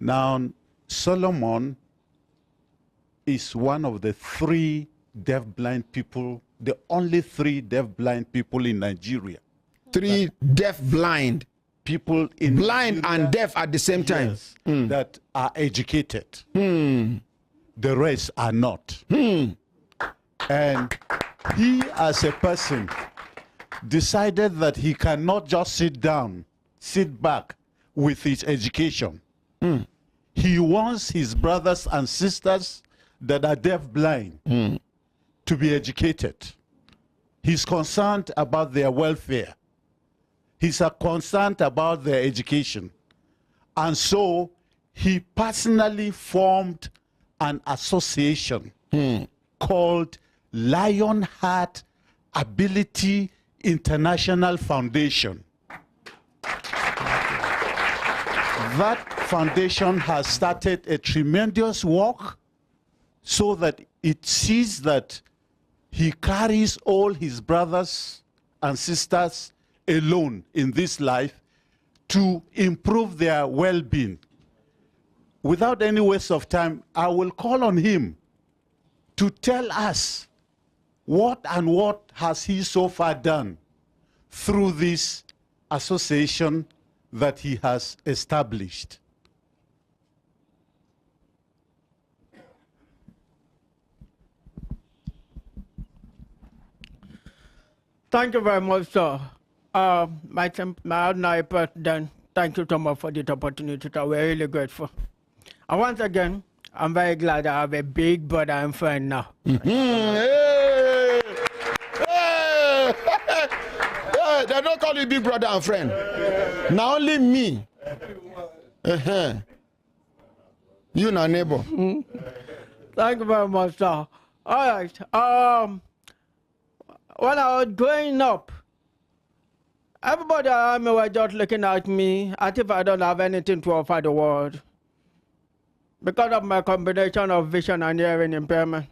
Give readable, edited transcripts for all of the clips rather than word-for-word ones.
Now, Solomon is one of the 3 deaf-blind people, the only 3 deaf-blind people in Nigeria. 3 deaf-blind people in blind Nigeria, and deaf at the same time. yes, that are educated. The rest are not. And he, as a person, decided that he cannot just sit back with his education. He wants his brothers and sisters that are deaf-blind to be educated. He's concerned about their welfare. He's concerned about their education. And so he personally formed an association called Lionheart Ability International Foundation. That foundation has started a tremendous work so that it sees that he carries all his brothers and sisters alone in this life to improve their well-being. Without any waste of time, I will call on him to tell us what has he so far done through this association that he has established. Thank you very much, sir. My ordinary president, thank you so much for this opportunity. We're really grateful. And once again, I'm very glad I have a big brother and friend now. Hey! Hey! Hey! They don't call you big brother and friend. Now only me. You na neighbor. Thank you very much, sir. All right. When I was growing up, everybody around me was just looking at me as if I don't have anything to offer the world. Because of my combination of vision and hearing impairment.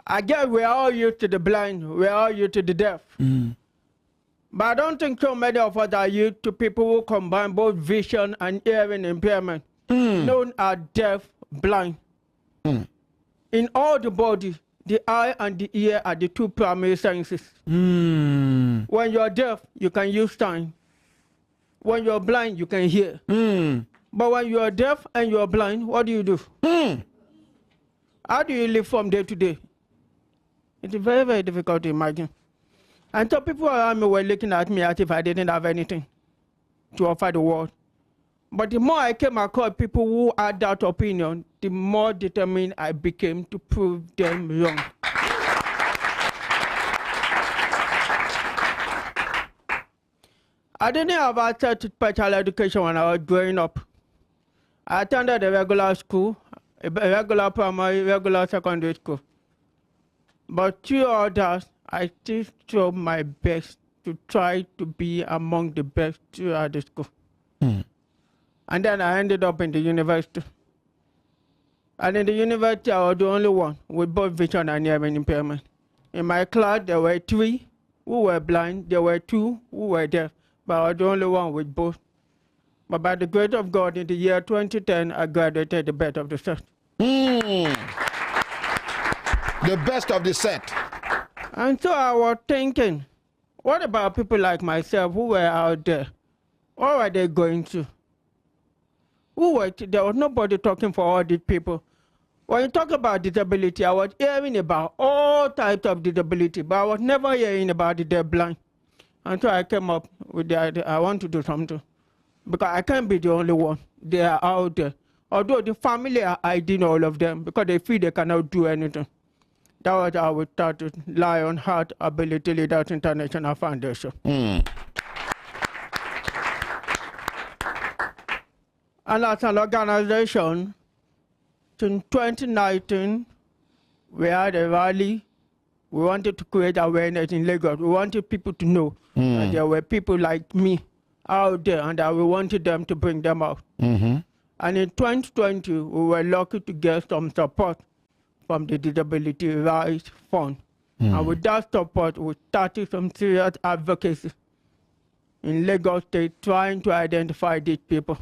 I guess we're all used to the blind, we're all used to the deaf. But I don't think so many of us are used to people who combine both vision and hearing impairment, known as deaf blind. In all the body, the eye and the ear are the 2 primary senses. When you're deaf, you can use sign. When you're blind, you can hear. But when you're deaf and you're blind, what do you do? How do you live from day to day? It's very, very difficult to imagine. And so people around me were looking at me as if I didn't have anything to offer the world. But the more I came across people who had that opinion, the more determined I became to prove them wrong. I didn't have access to special education when I was growing up. I attended a regular school, a regular primary, regular secondary school. But through all that, I still tried my best to try to be among the best throughout the school. And then I ended up in the university. And in the university, I was the only one with both vision and hearing impairment. In my class, there were 3 who were blind, there were 2 who were deaf, but I was the only one with both. But by the grace of God, in the year 2010, I graduated the best of the set. The best of the set. And so I was thinking, what about people like myself who were out there? What were they going through? There was nobody talking for all these people. When you talk about disability, I was hearing about all types of disability, but I was never hearing about the deaf blind. And so I came up with the idea, I want to do something. Because I can't be the only one. They are out there. Although the family are hiding all of them because they feel they cannot do anything. That was how we started Lionheart Ability Leaders International Foundation. And as an organization, in 2019, we had a rally. We wanted to create awareness in Lagos. We wanted people to know that there were people like me out there and that we wanted them to bring them out. And in 2020, we were lucky to get some support from the Disability Rights Fund. And with that support, we started some serious advocacy in Lagos State trying to identify these people.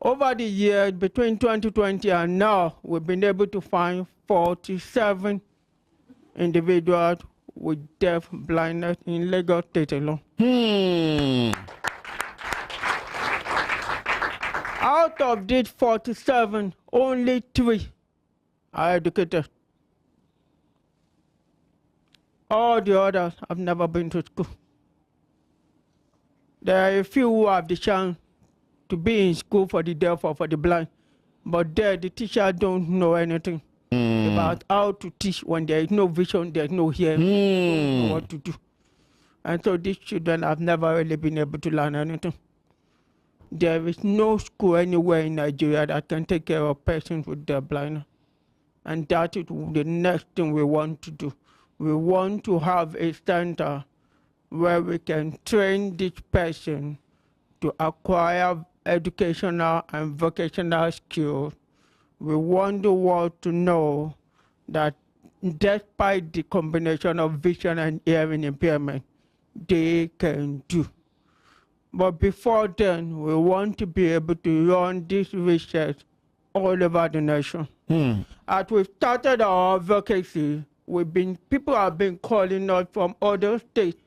Over the years, between 2020 and now, we've been able to find 47 individuals with deaf blindness in Lagos State alone. Out of these 47, only 3 are educated. All the others have never been to school. There are a few who have the chance to be in school for the deaf or for the blind, but there the teachers don't know anything about how to teach when there is no vision, there is no hearing, don't know what to do. And so these children have never really been able to learn anything. There is no school anywhere in Nigeria that can take care of persons with their blindness. And that is the next thing we want to do. We want to have a center where we can train this person to acquire educational and vocational skills. We want the world to know that despite the combination of vision and hearing impairment, they can do. But before then, we want to be able to run this research all over the nation. As we started our advocacy, people have been calling us from other states,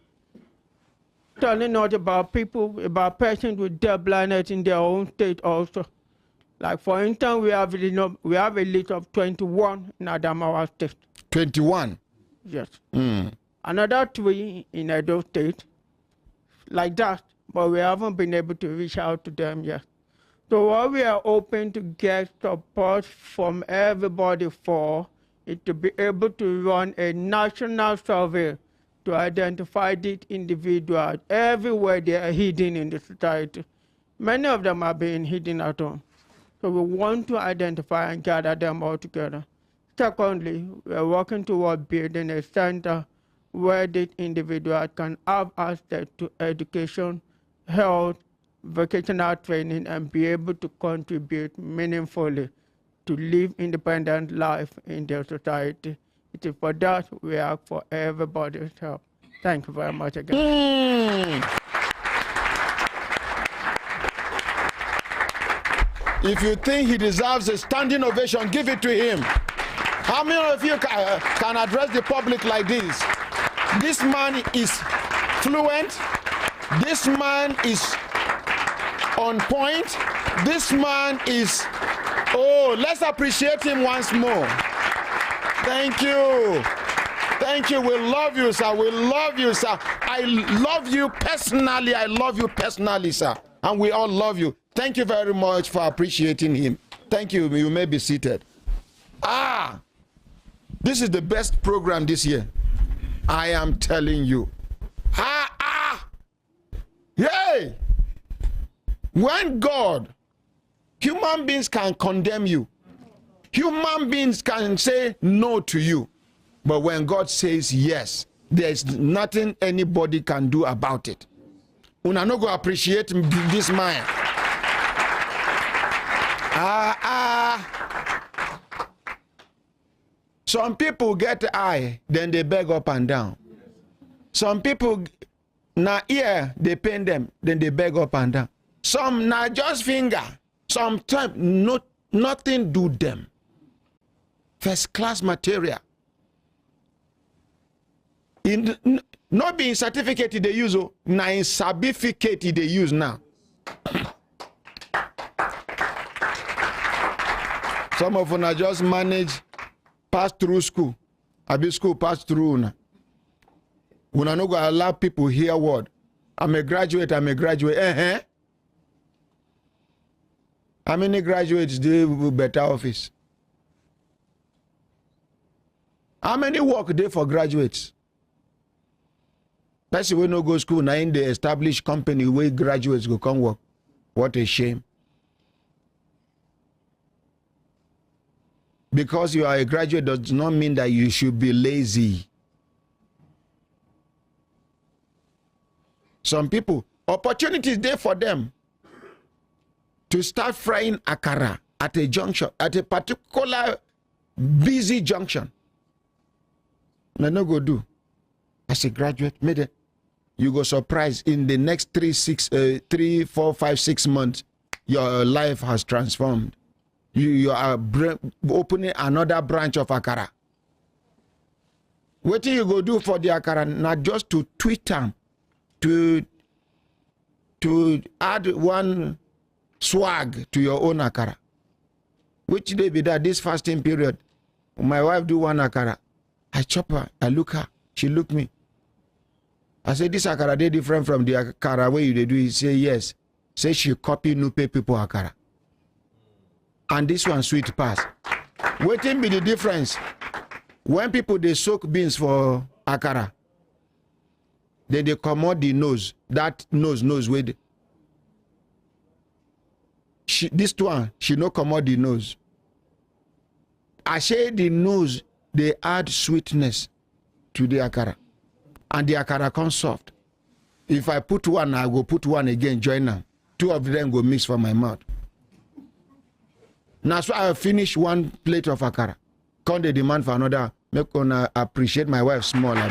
telling us about persons with deaf blindness in their own state also. Like for instance, we have a list of 21 in Adamawa State. 21? Yes. Another 3 in Edo State, like that, but we haven't been able to reach out to them yet. So what we are hoping to get support from everybody for is to be able to run a national survey to identify these individuals everywhere they are hidden in the society. Many of them are being hidden at home. So we want to identify and gather them all together. Secondly, we are working toward building a center where these individuals can have access to education, health, vocational training, and be able to contribute meaningfully to live independent life in their society. It is for that we ask for everybody's help. Thank you very much again. If you think he deserves a standing ovation, give it to him. How many of you can address the public like this? This man is fluent. This man is on point. This man is, let's appreciate him once more. Thank you. Thank you. We love you, sir. We love you, sir. I love you personally. I love you personally, sir. And we all love you. Thank you very much for appreciating him. Thank you. You may be seated. This is the best program this year. I am telling you. Yay! When God, human beings can condemn you. Human beings can say no to you. But when God says yes, there's nothing anybody can do about it. Una no go appreciate this man. Some people get eye, then they beg up and down. Some people, na ear, they pain them, then they beg up and down. Some na just finger. Sometimes nothing do them. First class material. Not being certificate they use, na in certificate they use now. Some of them just manage pass through school. Abi school pass through una. Una no go allow people hear word. I'm a graduate. How many graduates do better office? How many work there for graduates? Person wey no go school now in the established company where graduates go come work. What a shame. Because you are a graduate does not mean that you should be lazy. Some people, opportunities there for them to start frying akara at a junction, at a particular busy junction. No go do. As a graduate, you go surprise in the next 3, 4, 5, 6 months, your life has transformed. You are opening another branch of Akara. What you go do for the Akara? Not just to tweet them, to add one swag to your own Akara. Which day be that this fasting period? My wife do one Akara. I chop her, I look her, she look me. I say, this Akara they different from the Akara way you do. He say, yes. Say she copy Nupe people Akara. And this one sweet pass. Waiting be the difference. When people they soak beans for Akara, then they come out the nose. That nose with this one, she no come out the nose. I say the nose, they add sweetness to the Akara. And the Akara comes soft. If I put one, I go put one again, join them. Two of them go mix for my mouth. Now, so I finish one plate of Akara. Come the demand for another. Make una appreciate my wife small a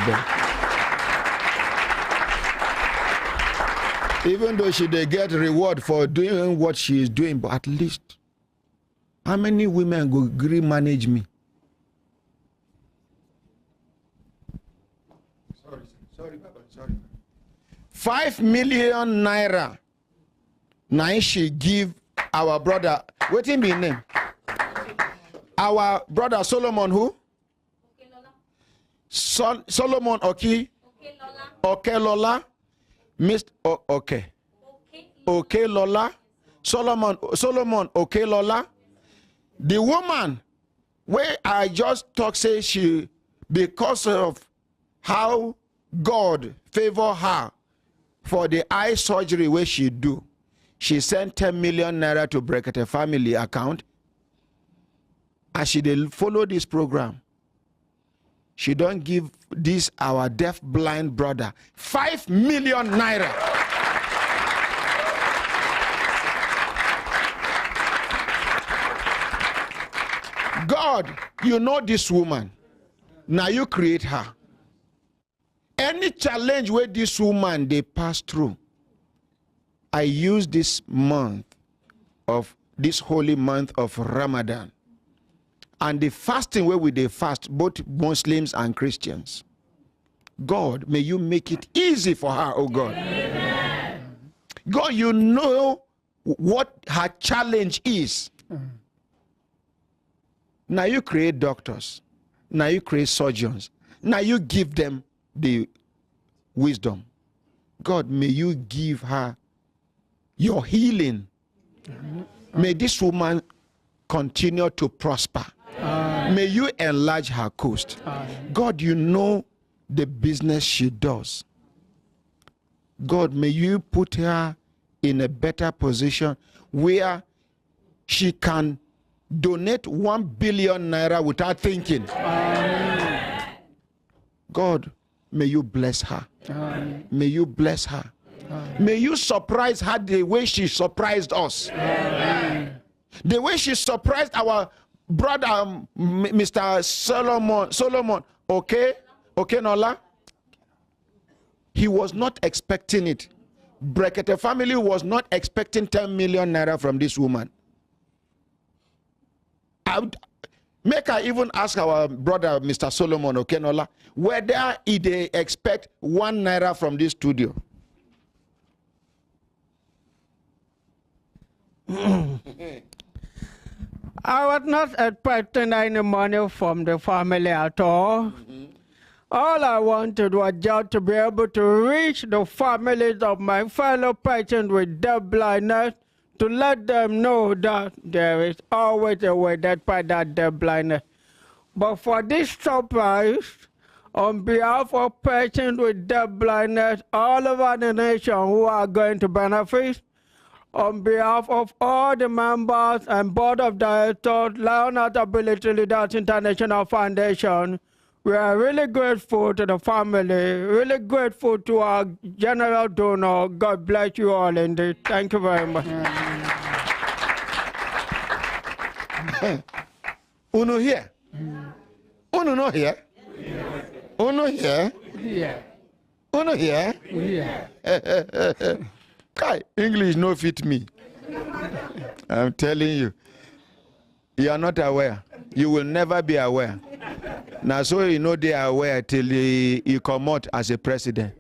bit. Even though she they get reward for doing what she is doing, but at least, how many women go agree manage me? Sorry, Papa, sorry. 5 million naira. Now she give our brother, what him be name? Our brother Solomon who? Solomon Oki? Okay Lola. Mr. Okay. Okay Lola. Solomon Okay Lola. The woman where I just talk say she, because of how God favor her for the eye surgery where she do, she sent 10 million naira to Brekete Family account. And she did follow this program. She don't give this our deaf blind brother 5 million naira. God, you know this woman. Now you create her. Any challenge where this woman they pass through, I use this month of this holy month of Ramadan and the fasting where we they fast, both Muslims and Christians. God, may you make it easy for her, oh God. Amen. God, you know what her challenge is. Now you create doctors. Now you create surgeons. Now you give them the wisdom. God, may you give her your healing. May this woman continue to prosper. May you enlarge her coast. God, you know the business she does. God, may you put her in a better position where she can donate 1 billion naira without thinking. God, may you bless her. May you bless her. May you surprise her the way she surprised us. The way she surprised our brother, Mr. Solomon, okay, Nola? He was not expecting it. Brekete Family was not expecting 10 million naira from this woman. I would make her even ask our brother, Mr. Solomon, okay, Nola, whether they expect 1 naira from this studio. I was not expecting any money from the family at all. All I wanted was just to be able to reach the families of my fellow patients with deaf blindness, to let them know that there is always a way despite that deaf blindness. But for this surprise, on behalf of patients with deaf blindness all over the nation who are going to benefit, on behalf of all the members and board of directors, Leonard Ability Leaders International Foundation, we are really grateful to the family, really grateful to our general donor. God bless you all indeed. Thank you very much. Uno here? Uno no here? Uno here? Yeah. Uno here? Yeah. Kai, English no fit me. I'm telling you. You are not aware. You will never be aware. Now, so you know they are aware till he come out as a president.